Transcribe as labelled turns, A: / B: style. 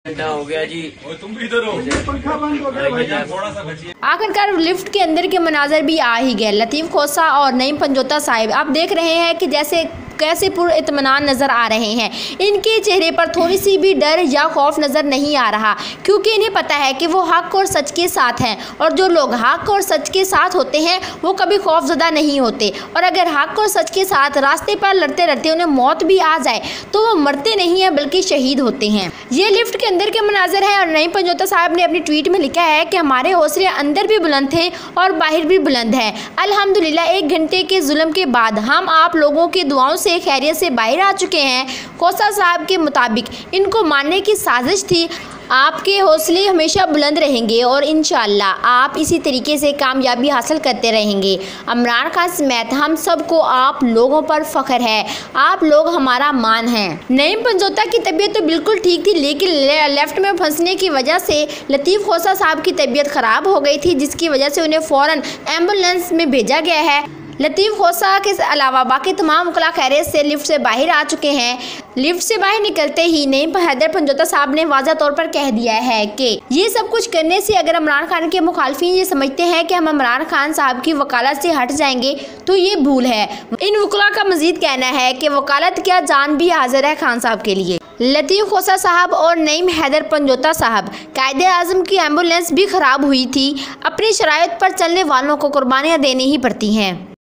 A: घंटा हो गया जी।
B: तुम भी इधर हो, पंखा बंद हो गया भैया, थोड़ा सा बचिए।
C: आखिरकार लिफ्ट के अंदर के मनाजर भी आ ही गए। लतीफ़ खोसा और नईम पंजोता साहिब आप देख रहे हैं कि जैसे कैसे पूरे इत्मीनान नज़र आ रहे हैं। इनके चेहरे पर थोड़ी सी भी डर या खौफ नज़र नहीं आ रहा, क्योंकि इन्हें पता है कि वो हक और सच के साथ हैं। और जो लोग हक और सच के साथ होते हैं वो कभी खौफज़दा नहीं होते। और अगर हक और सच के साथ रास्ते पर लड़ते लड़ते उन्हें मौत भी आ जाए तो वो मरते नहीं हैं बल्कि शहीद होते हैं। ये लिफ्ट के अंदर के मनाजर हैं और नईम पंजोता साहब ने अपनी ट्वीट में लिखा है कि हमारे हौसले अंदर भी बुलंद थे और बाहर भी बुलंद हैं। अल्हम्दुलिल्लाह 1 घंटे के जुल्म के बाद हम आप लोगों की दुआओं से खैरियत से बाहर आ चुके हैं। खोसा साहब के मुताबिक इनको मारने की साजिश थी। आपके हौसले हमेशा बुलंद रहेंगे और इंशाअल्लाह आप इसी तरीके से कामयाबी हासिल करते रहेंगे। इमरान खान समेत हम सबको आप लोगों पर फ़ख्र है, आप लोग हमारा मान हैं। नईम पंजोता की तबीयत तो बिल्कुल ठीक थी, लेकिन लेफ्ट में फंसने की वजह से लतीफ़ खोसा साहब की तबीयत ख़राब हो गई थी, जिसकी वजह से उन्हें फ़ौरन एम्बुलेंस में भेजा गया है। लतीफ़ खोसा के अलावा बाकी तमाम वकला खैरियत से लिफ्ट से बाहर आ चुके हैं। लिफ्ट से बाहर निकलते ही नईम हैदर पंजोता साहब ने वाज़ा तौर पर कह दिया है कि ये सब कुछ करने से अगर इमरान खान के मुखालफिन ये समझते हैं कि हम इमरान खान साहब की वकालत से हट जाएंगे तो ये भूल है। इन वकला का मजीद कहना है कि वकालत क्या जान भी हाजिर है खान साहब के लिए। लतीफ़ खोसा साहब और नईम हैदर पंजोता साहब, कायदे-आज़म की एम्बुलेंस भी ख़राब हुई थी। अपनी शराइत पर चलने वालों को कुर्बानियाँ देनी ही पड़ती हैं।